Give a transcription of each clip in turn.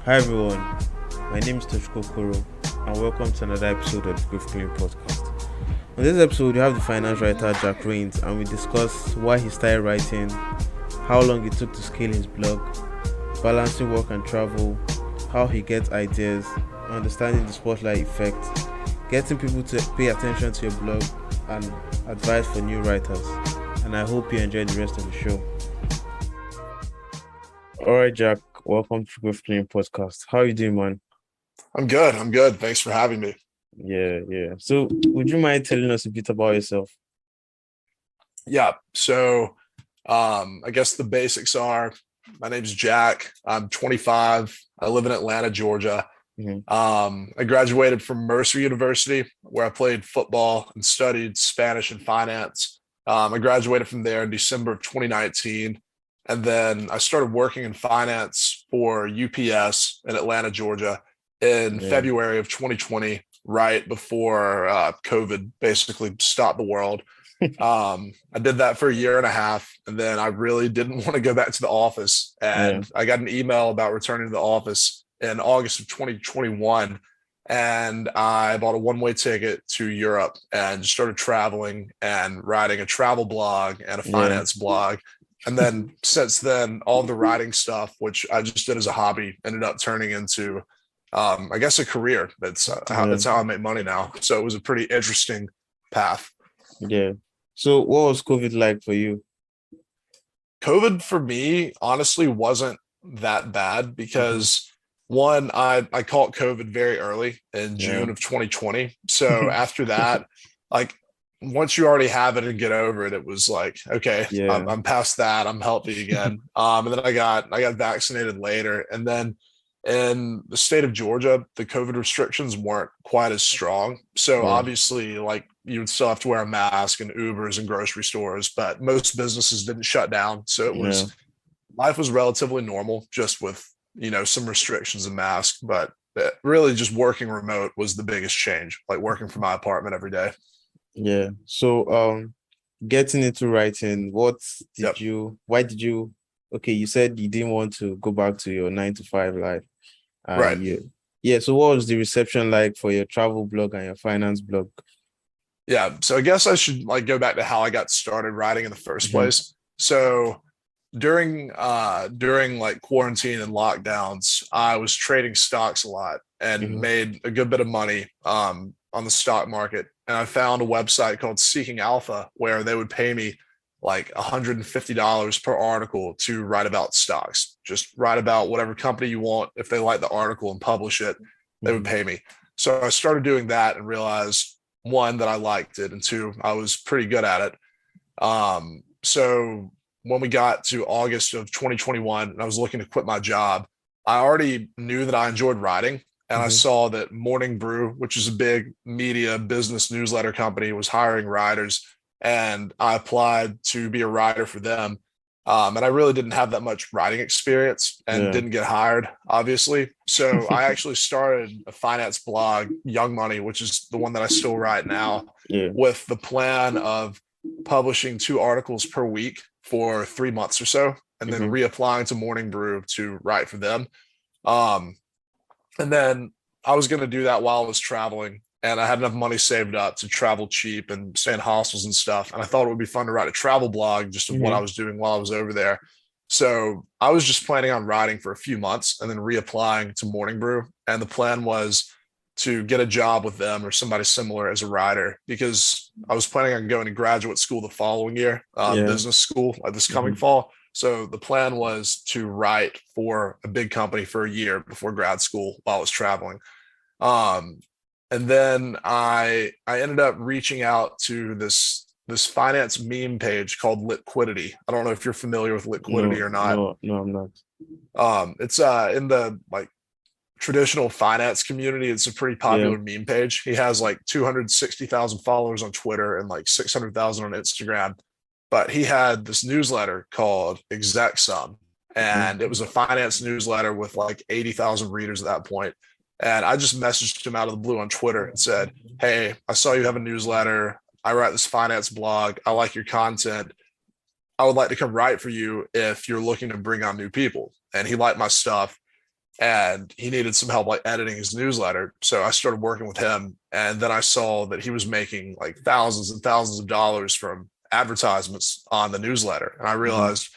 Hi everyone, my name is Toshko Koro and welcome to another episode of the Growth Clean Podcast. On this episode, you have the finance writer Jack Rains and we discuss why he started writing, how long it took to scale his blog, balancing work and travel, how he gets ideas, understanding the spotlight effect, getting people to pay attention to your blog, and advice for new writers. And I hope you enjoy the rest of the show. Alright, Jack, welcome to Growth Clean Podcast. How are you doing, man? I'm good. Thanks for having me. Yeah. So, would you mind telling us a bit about yourself? Yeah. So, I guess the basics are, my name's Jack. I'm 25. I live in Atlanta, Georgia. I graduated from Mercer University, where I played football and studied Spanish and finance. I graduated from there in December of 2019. And then I started working in finance for UPS in Atlanta, Georgia in February of 2020, right before COVID basically stopped the world. I did that for a year and a half, and then I really didn't want to go back to the office. And I got an email about returning to the office in August of 2021. And I bought a one-way ticket to Europe and started traveling and writing a travel blog and a finance blog. And then since then, all the writing stuff, which I just did as a hobby, ended up turning into, I guess, a career. That's how I make money now. So it was a pretty interesting path. Yeah. So what was COVID like for you? COVID for me, honestly, wasn't that bad because one, I caught COVID very early in June of 2020. So after that, like, once you already have it and get over it, it was like, okay, I'm past that. I'm healthy again. And then I got vaccinated later. And then in the state of Georgia, the COVID restrictions weren't quite as strong. So obviously, like, you would still have to wear a mask in Ubers and grocery stores, but most businesses didn't shut down. So life was relatively normal, just with, some restrictions and masks, but really just working remote was the biggest change, like working from my apartment every day. Yeah. So, getting into writing, why did you, you said you didn't want to go back to your 9 to 5 life. Right. Yeah. So what was the reception like for your travel blog and your finance blog? Yeah. So I guess I should go back to how I got started writing in the first place. So during quarantine and lockdowns, I was trading stocks a lot and made a good bit of money on the stock market. And I found a website called Seeking Alpha where they would pay me like $150 per article to write about stocks. Just write about whatever company you want. If they like the article and publish it, they would pay me. So I started doing that and realized, one, that I liked it, and two, I was pretty good at it. So when we got to August of 2021 and I was looking to quit my job, I already knew that I enjoyed writing. And I saw that Morning Brew, which is a big media business newsletter company, was hiring writers. And I applied to be a writer for them. And I really didn't have that much writing experience and didn't get hired, obviously. So I actually started a finance blog, Young Money, which is the one that I still write now, with the plan of publishing 2 articles per week for 3 months or so, and then reapplying to Morning Brew to write for them. And then I was going to do that while I was traveling, and I had enough money saved up to travel cheap and stay in hostels and stuff. And I thought it would be fun to write a travel blog just of what I was doing while I was over there. So I was just planning on writing for a few months and then reapplying to Morning Brew. And the plan was to get a job with them or somebody similar as a writer, because I was planning on going to graduate school the following year, business school this coming fall. So the plan was to write for a big company for a year before grad school while I was traveling. And then I ended up reaching out to this finance meme page called Liquidity. I don't know if you're familiar with Liquidity or not. No, I'm not. It's in the traditional finance community. It's a pretty popular meme page. He has 260,000 followers on Twitter and 600,000 on Instagram. But he had this newsletter called Exec Sum, and it was a finance newsletter with 80,000 readers at that point. And I just messaged him out of the blue on Twitter and said, "Hey, I saw you have a newsletter. I write this finance blog. I like your content. I would like to come write for you if you're looking to bring on new people." And he liked my stuff. and he needed some help like editing his newsletter. So I started working with him, and then I saw that he was making like thousands and thousands of dollars from advertisements on the newsletter. And I Mm-hmm. realized,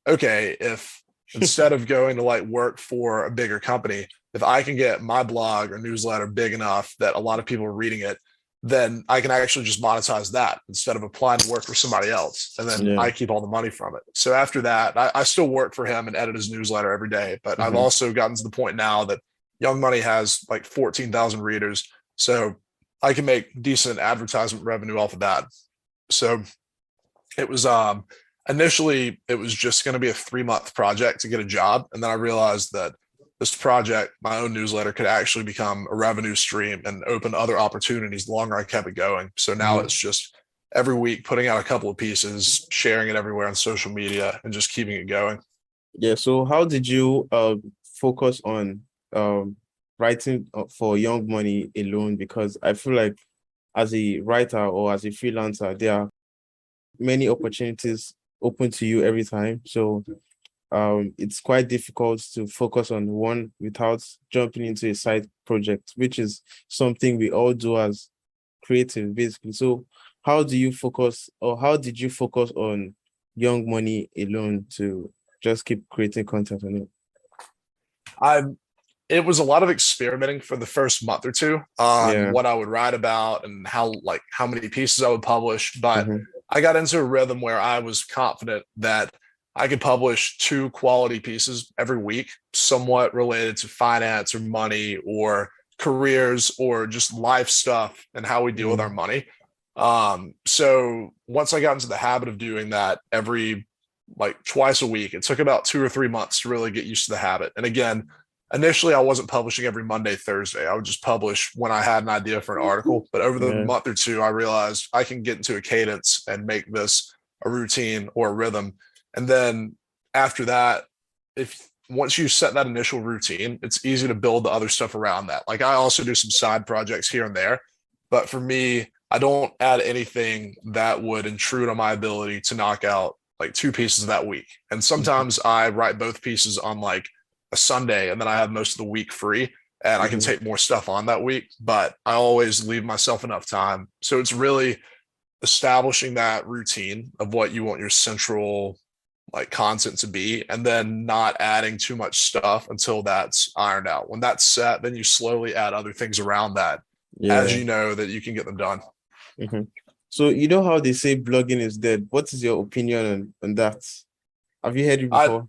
okay, if instead of going to like work for a bigger company, if I can get my blog or newsletter big enough that a lot of people are reading it, then I can actually just monetize that instead of applying to work for somebody else. And then Yeah. I keep all the money from it. So after that, I still work for him and edit his newsletter every day. But I've Mm-hmm. also gotten to the point now that Young Money has like 14,000 readers. So I can make decent advertisement revenue off of that. So it was initially it was just going to be a 3 month project to get a job. And then I realized that this project, my own newsletter, could actually become a revenue stream and open other opportunities the longer I kept it going. So now Mm-hmm. it's just every week putting out a couple of pieces, sharing it everywhere on social media, and just keeping it going. Yeah. So how did you focus on writing for Young Money alone? Because I feel like as a writer or as a freelancer, there are many opportunities open to you every time. So it's quite difficult to focus on one without jumping into a side project, which is something we all do as creative, basically. So how do you focus, or how did you focus on Young Money alone to just keep creating content on it? I It was a lot of experimenting for the first month or two on Yeah. what I would write about and how many pieces I would publish. But Mm-hmm. I got into a rhythm where I was confident that I could publish two quality pieces every week, somewhat related to finance or money or careers or just life stuff and how we deal with our Mm-hmm. money. So once I got into the habit of doing that every like twice a week, it took about 2 or 3 months to really get used to the habit. And again, initially I wasn't publishing every Monday, Thursday. I would just publish when I had an idea for an article. But over the Yeah. month or two, I realized I can get into a cadence and make this a routine or a rhythm. And then after that, if once you set that initial routine, it's easy to build the other stuff around that. Like I also do some side projects here and there. But for me, I don't add anything that would intrude on my ability to knock out like two pieces that week. And Mm-hmm. sometimes I write both pieces on like a Sunday and then I have most of the week free and I can Mm-hmm. take more stuff on that week, but I always leave myself enough time. So it's really establishing that routine of what you want your central like content to be and then not adding too much stuff until that's ironed out. When that's set, then you slowly add other things around that as Yeah. you know that you can get them done. Mm-hmm. So you know how they say blogging is dead. What is your opinion on that? Have you heard it I before?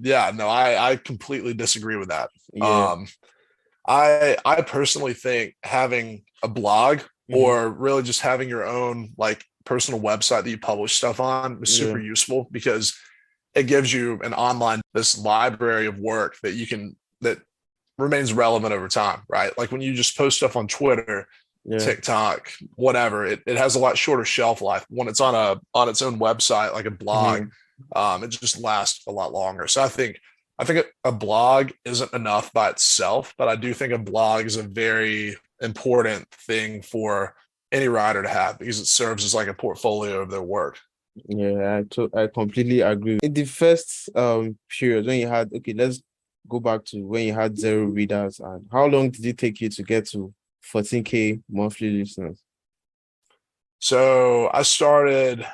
Yeah, no, I completely disagree with that. Yeah. Um, I personally think having a blog Mm-hmm. or really just having your own like personal website that you publish stuff on is Yeah. super useful because it gives you an online this library of work that you can that remains relevant over time, right? Like when you just post stuff on Twitter, Yeah. TikTok, whatever, it has a lot shorter shelf life. When it's on its own website, like a blog, Mm-hmm. it just lasts a lot longer. So I think a blog isn't enough by itself, but I do think a blog is a very important thing for any writer to have because it serves as like a portfolio of their work. Yeah, I completely agree. In the first period when you had, okay, let's go back to when you had zero readers, and how long did it take you to get to 14K monthly listeners? So I started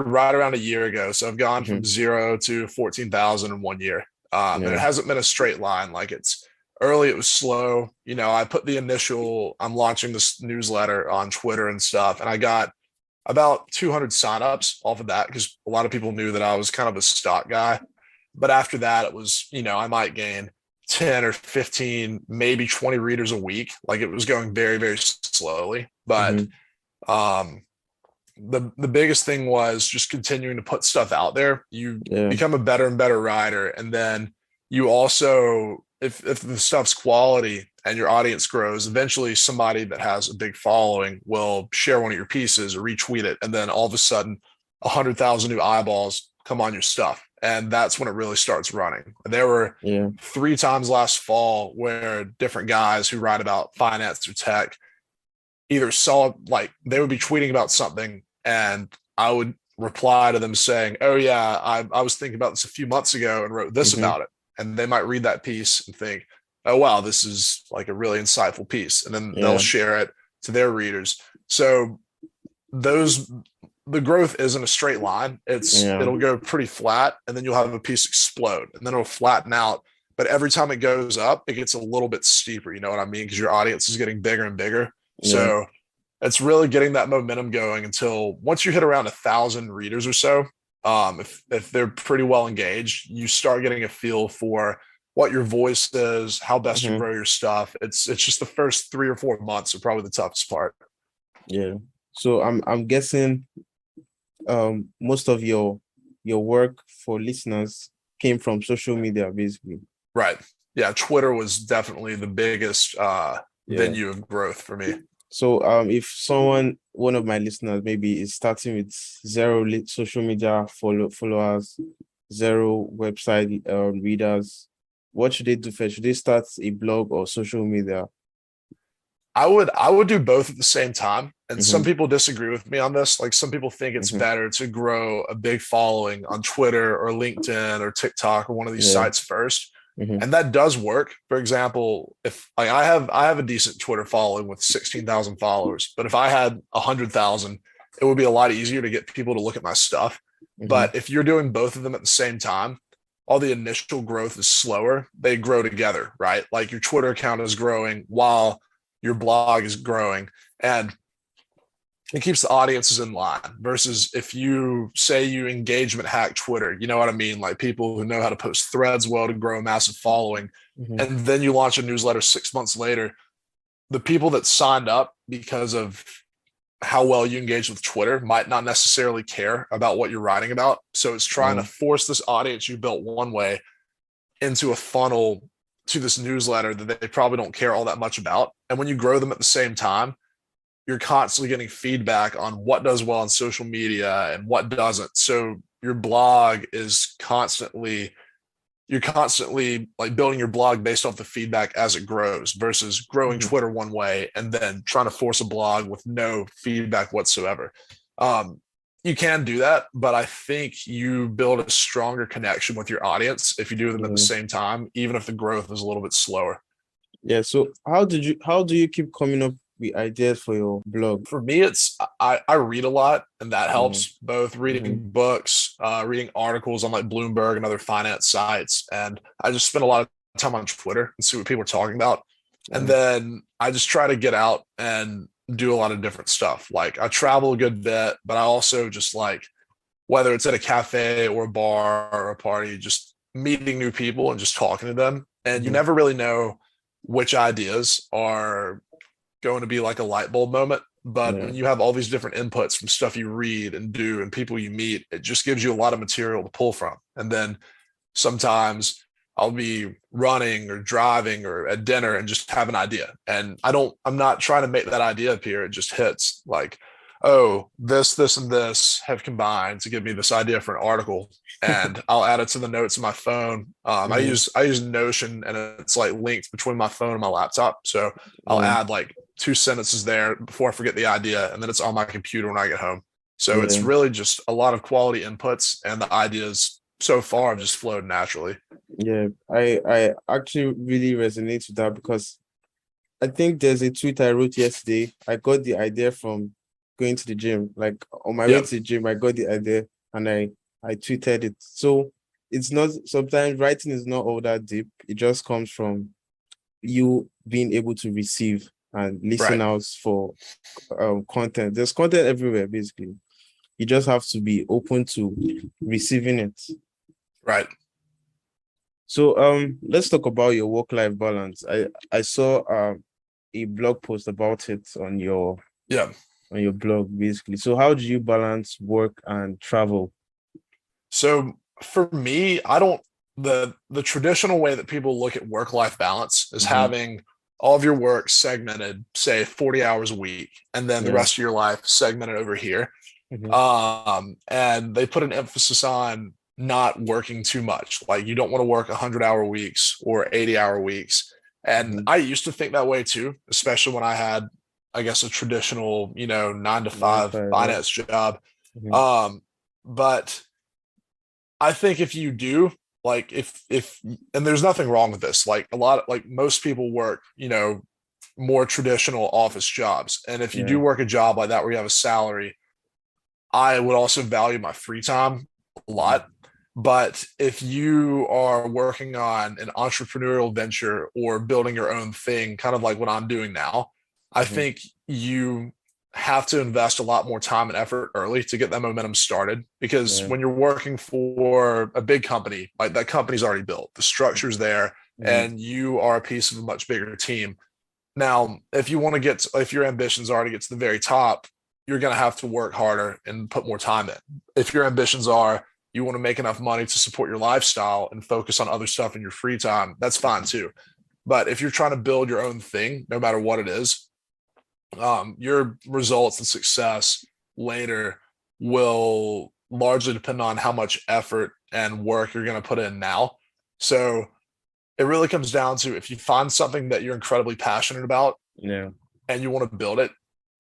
right around a year ago. So I've gone from Mm-hmm. 0 to 14,000 in 1 year. And it Yeah. hasn't been a straight line. Like it's early, it was slow. I put the initial, I'm launching this newsletter on Twitter and stuff. And I got about 200 signups off of that because a lot of people knew that I was kind of a stock guy. But after that, it was, I might gain 10 or 15, maybe 20 readers a week. Like it was going very, very slowly. But Mm-hmm. um, the biggest thing was just continuing to put stuff out there. You Yeah. become a better and better writer, and then you also, if the stuff's quality and your audience grows, eventually somebody that has a big following will share one of your pieces or retweet it, and then all of a sudden, 100,000 new eyeballs come on your stuff, and that's when it really starts running. There were Yeah. 3 times last fall where different guys who write about finance or tech either saw like they would be tweeting about something and I would reply to them saying, "Oh yeah, I was thinking about this a few months ago and wrote this Mm-hmm. about it." and they might read that piece and think, oh wow, this is like a really insightful piece, and then they'll Yeah. share it to their readers. So those the growth isn't a straight line. Yeah. It'll go pretty flat, and then you'll have a piece explode, and then it'll flatten out. But every time it goes up, it gets a little bit steeper. You know what I mean? Because your audience is getting bigger and bigger. Yeah. So it's really getting that momentum going until once you hit around 1,000 readers or so. If they're pretty well engaged, you start getting a feel for what your voice is, how best to Hmm. grow your stuff. It's just the first 3 or 4 months are probably the toughest part. Yeah. So I'm guessing most of your work for listeners came from social media, basically. Right. Yeah. Twitter was definitely the biggest Yeah. venue of growth for me. So if one of my listeners maybe is starting with zero social media followers, zero website readers, what should they do first? Should they start a blog or social media? I would do both at the same time. And some Mm-hmm. people disagree with me on this. Like some people think it's Mm-hmm. better to grow a big following on Twitter or LinkedIn or TikTok or one of these Yeah. sites first. Mm-hmm. And that does work. For example, if like I have a decent Twitter following with 16,000 followers, but if I had 100,000, it would be a lot easier to get people to look at my stuff. Mm-hmm. But if you're doing both of them at the same time, all the initial growth is slower. They grow together, right? Like your Twitter account is growing while your blog is growing, and it keeps the audiences in line versus if you say you engagement hack Twitter, you know what I mean? Like people who know how to post threads well to grow a massive following. Mm-hmm. And then you launch a newsletter 6 months later, the people that signed up because of how well you engage with Twitter might not necessarily care about what you're writing about. So it's trying to force this audience you built one way into a funnel to this newsletter that they probably don't care all that much about. And when you grow them at the same time, you're constantly getting feedback on what does well on social media and what doesn't. So your blog is you're constantly like building your blog based off the feedback as it grows versus growing Mm-hmm. Twitter one way and then trying to force a blog with no feedback whatsoever. You can do that, but I think you build a stronger connection with your audience if you do them at the same time, even if the growth is a little bit slower. Yeah. So how do you keep coming up with ideas for your blog? For me, it's I read a lot, and that helps. Mm-hmm. Both reading books, reading articles on like Bloomberg and other finance sites, and I just spend a lot of time on Twitter and see what people are talking about. And then I just try to get out and do a lot of different stuff. Like I travel a good bit, but I also just like whether it's at a cafe or a bar or a party, just meeting new people and just talking to them. And you never really know which ideas are going to be like a light bulb moment. But when you have all these different inputs from stuff you read and do and people you meet, it just gives you a lot of material to pull from. And then sometimes I'll be running or driving or at dinner and just have an idea. And I'm not trying to make that idea appear. It just hits like, oh, this, and this have combined to give me this idea for an article. And I'll add it to the notes of my phone. I use Notion, and it's like linked between my phone and my laptop. So I'll add like 2 sentences there before I forget the idea. And then it's on my computer when I get home. So it's really just a lot of quality inputs, and the ideas so far have just flowed naturally. Yeah, I actually really resonate with that because I think there's a tweet I wrote yesterday. I got the idea from going to the gym. Like on my way to the gym, I got the idea and I tweeted it. So it's not, sometimes writing is not all that deep. It just comes from you being able to receive and listen out for content. There's content everywhere, basically. You just have to be open to receiving it. Right. So let's talk about your work-life balance. I saw a blog post about it on your blog, basically. So how do you balance work and travel? So for me, I don't the traditional way that people look at work-life balance is having all of your work segmented, say 40 hours a week, and then the rest of your life segmented over here. And they put an emphasis on not working too much. Like you don't want to work 100-hour weeks or 80-hour weeks. And I used to think that way too, especially when I had, I guess, a traditional, 9-to-5 finance job. But I think if you do like if and there's nothing wrong with this. Like a lot of, like most people work, more traditional office jobs. And if you Yeah. do work a job like that where you have a salary, I would also value my free time a lot. But if you are working on an entrepreneurial venture or building your own thing, kind of like what I'm doing now, I Mm-hmm. think you have to invest a lot more time and effort early to get that momentum started. Because Yeah. when you're working for a big company, like that company's already built, the structure's there, Mm-hmm. and you are a piece of a much bigger team. Now, if you want to get, if your ambitions are to get to the very top, you're going to have to work harder and put more time in. If your ambitions are you want to make enough money to support your lifestyle and focus on other stuff in your free time, that's fine too. But if you're trying to build your own thing, no matter what it is, your results and success later will largely depend on how much effort and work you're going to put in now. So it really comes down to if you find something that you're incredibly passionate about Yeah. and you want to build it,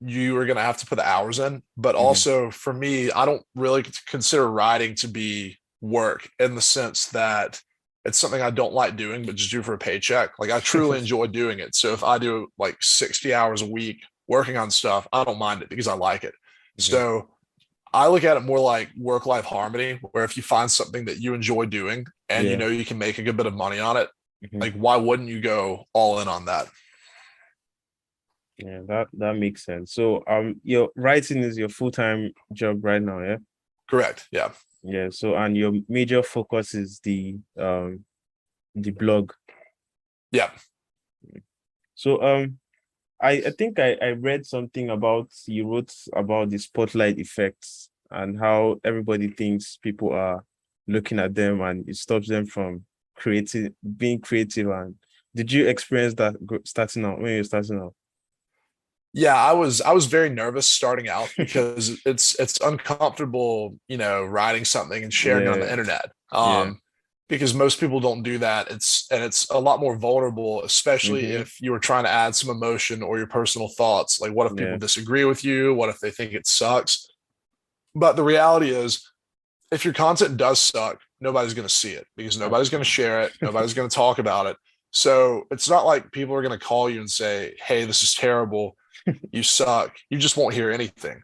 you are going to have to put the hours in. But Mm-hmm. also for me, I don't really consider writing to be work in the sense that it's something I don't like doing, but just do for a paycheck. Like I truly enjoy doing it. So if I do like 60 hours a week working on stuff, I don't mind it because I like it. Mm-hmm. So I look at it more like work-life harmony, where if you find something that you enjoy doing and you Yeah. know you can make a good bit of money on it, Mm-hmm. like why wouldn't you go all in on that? Yeah, that makes sense. So your writing is your full-time job right now, yeah? Correct. Yeah. Yeah. So and your major focus is the blog. Yeah. So I think I read something about you wrote about the spotlight effects and how everybody thinks people are looking at them and it stops them from being creative. And did you experience that starting out when you're starting out? Yeah, I was very nervous starting out because it's uncomfortable, writing something and sharing it on Yeah, the internet. yeah. Because most people don't do that. It's a lot more vulnerable, especially Mm-hmm. if you were trying to add some emotion or your personal thoughts. Like, what if people Yeah. disagree with you? What if they think it sucks? But the reality is, if your content does suck, nobody's going to see it because nobody's going to Absolutely. share it. Nobody's going to talk about it. So it's not like people are going to call you and say, "Hey, this is terrible. You suck." You just won't hear anything.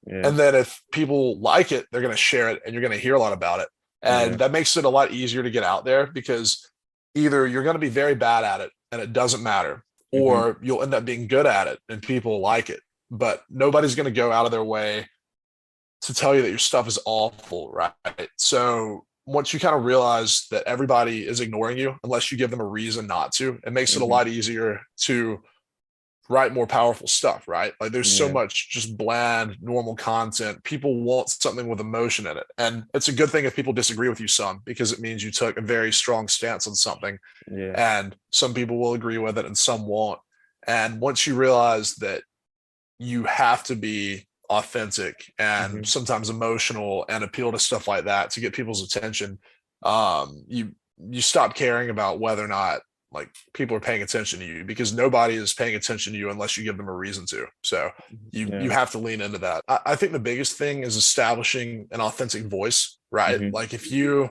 Yeah, And then if people like it, they're going to share it and you're going to hear a lot about it. yeah. And that makes it a lot easier to get out there because either you're going to be very bad at it and it doesn't matter, Mm-hmm. or you'll end up being good at it and people like it. But nobody's going to go out of their way to tell you that your stuff is awful, right? So once you kind of realize that everybody is ignoring you unless you give them a reason not to, it makes it a Mm-hmm. lot easier to write more powerful stuff, right? Like there's so Yeah. much just bland, normal content. People want something with emotion in it. And it's a good thing if people disagree with you some, because it means you took a very strong stance on something. Yeah. And some people will agree with it and some won't. And once you realize that you have to be authentic and Mm-hmm. sometimes emotional and appeal to stuff like that to get people's attention, you stop caring about whether or not like people are paying attention to you, because nobody is paying attention to you unless you give them a reason to. So you Yeah. have to lean into that. I think the biggest thing is establishing an authentic voice, right? Mm-hmm. Like if you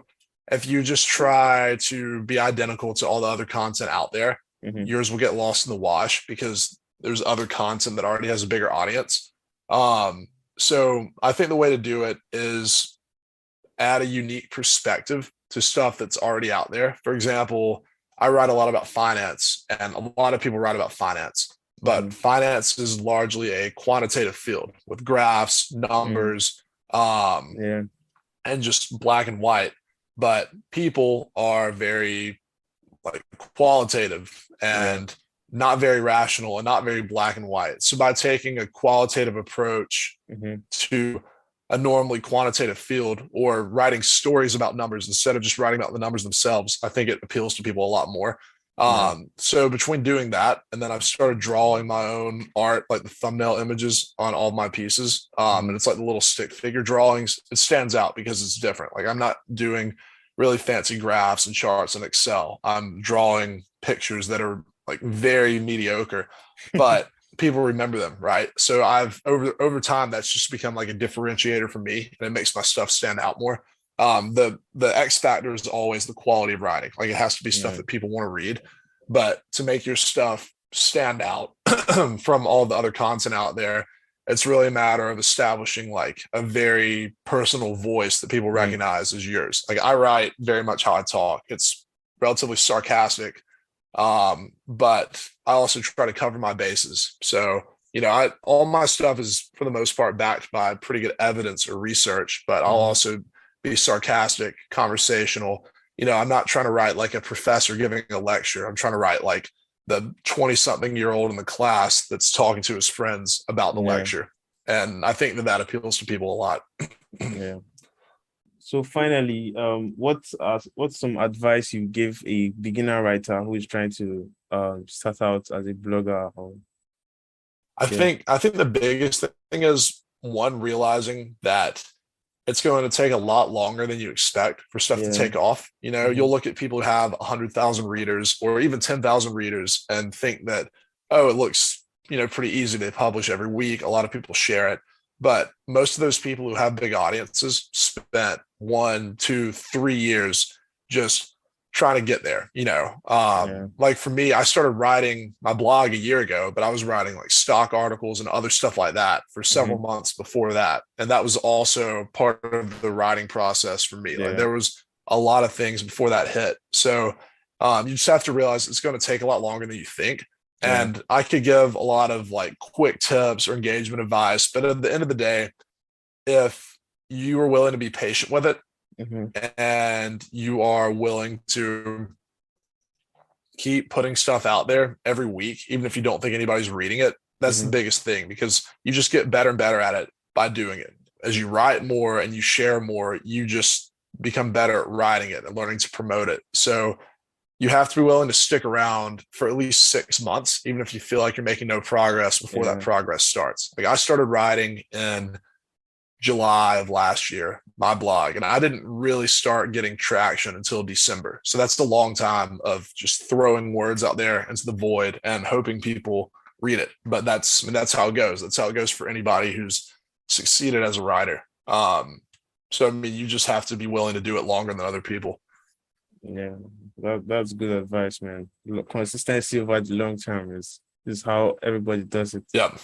just try to be identical to all the other content out there, Mm-hmm. yours will get lost in the wash because there's other content that already has a bigger audience. So I think the way to do it is add a unique perspective to stuff that's already out there. For example, I write a lot about finance, and a lot of people write about finance, Mm-hmm. but finance is largely a quantitative field with graphs, Mm. numbers, Yeah. and just black and white. But people are very like qualitative Yeah. and not very rational and not very black and white. So by taking a qualitative approach Mm-hmm. to a normally quantitative field, or writing stories about numbers instead of just writing about the numbers themselves, I think it appeals to people a lot more. Yeah. So between doing that and then I've started drawing my own art, like the thumbnail images on all of my pieces. And Mm-hmm. it's like the little stick figure drawings. It stands out because it's different. Like I'm not doing really fancy graphs and charts in Excel. I'm drawing pictures that are like very mediocre, but people remember them, right? So I've over time that's just become like a differentiator for me, and it makes my stuff stand out more. The X factor is always the quality of writing. Like it has to be stuff Yeah. that people want to read. But to make your stuff stand out from all the other content out there, it's really a matter of establishing like a very personal voice that people Yeah. recognize as yours. Like I write very much how I talk. It's relatively sarcastic, but I also try to cover my bases. So all my stuff is for the most part backed by pretty good evidence or research, but I'll also be sarcastic, conversational. I'm not trying to write like a professor giving a lecture. I'm trying to write like the 20-something-year-old in the class that's talking to his friends about the Yeah. lecture. And I think that appeals to people a lot. Yeah. So finally, what's some advice you give a beginner writer who is trying to start out as a blogger? I think the biggest thing is one, realizing that it's going to take a lot longer than you expect for stuff to Yeah. take off. You'll look at people who have 100,000 readers or even 10,000 readers and think that, oh, it looks, pretty easy to publish every week. A lot of people share it. But most of those people who have big audiences spent 1, 2, 3 years just trying to get there. Yeah. Like for me, I started writing my blog a year ago, but I was writing like stock articles and other stuff like that for several months before that. And that was also part of the writing process for me. Yeah. Like there was a lot of things before that hit. So you just have to realize it's going to take a lot longer than you think. Yeah. And I could give a lot of like quick tips or engagement advice, but at the end of the day, if you are willing to be patient with it, and you are willing to keep putting stuff out there every week, even if you don't think anybody's reading it, that's the biggest thing, because you just get better and better at it by doing it. As you write more and you share more, you just become better at writing it and learning to promote it. So you have to be willing to stick around for at least 6 months, even if you feel like you're making no progress before that progress starts. Like I started writing in July of last year, my blog, and I didn't really start getting traction until December. So that's a long time of just throwing words out there into the void and hoping people read it. But that's how it goes. That's how it goes for anybody who's succeeded as a writer. So you just have to be willing to do it longer than other people. Yeah, that's good advice, man. Consistency over the long term is how everybody does it. Yep.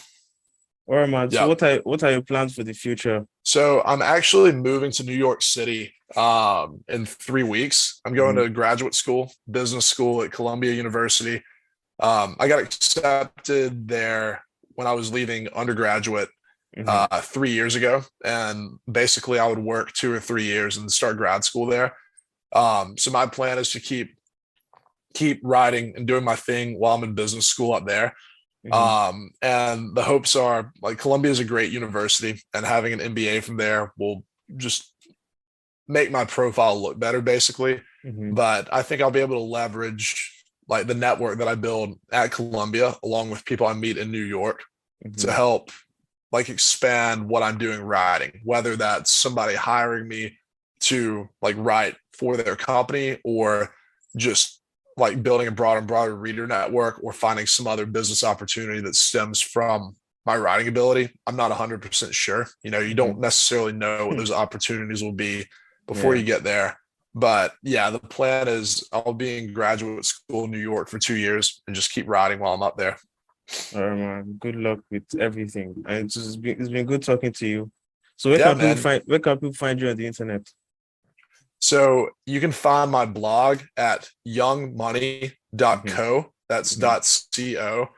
All right, man. So what are your plans for the future? So I'm actually moving to New York City in 3 weeks. I'm going to graduate school, business school at Columbia University. I got accepted there when I was leaving undergraduate 3 years ago. And basically I would work 2 or 3 years and start grad school there. So my plan is to keep writing and doing my thing while I'm in business school up there. And the hopes are, like, Columbia is a great university, and having an MBA from there will just make my profile look better, basically. But I think I'll be able to leverage like the network that I build at Columbia, along with people I meet in New York, to help like expand what I'm doing writing, whether that's somebody hiring me to like write for their company, or just like building a broader and broader reader network, or finding some other business opportunity that stems from my writing ability. I'm not 100% sure. You don't necessarily know what those opportunities will be before you get there. But yeah, the plan is I'll be in graduate school in New York for 2 years and just keep writing while I'm up there. All right, man. Good luck with everything. And it's been good talking to you. So where can people find you on the internet? So you can find my blog at youngmoney.co. That's .co.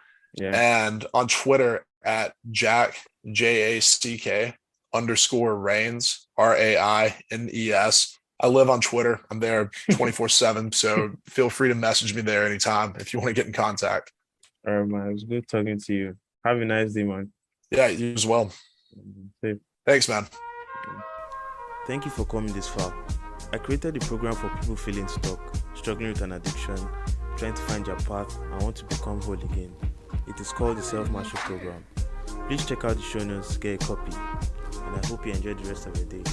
And on Twitter at Jack, JACK _Raines, RAINES. I live on Twitter. I'm there 24/7. So feel free to message me there anytime if you want to get in contact. All right, man. It was good talking to you. Have a nice day, man. Yeah, you as well. Thanks, man. Thank you for coming this far. I created the program for people feeling stuck, struggling with an addiction, trying to find their path, and want to become whole again. It is called the Self-Mastery Program. Please check out the show notes to get a copy, and I hope you enjoy the rest of your day.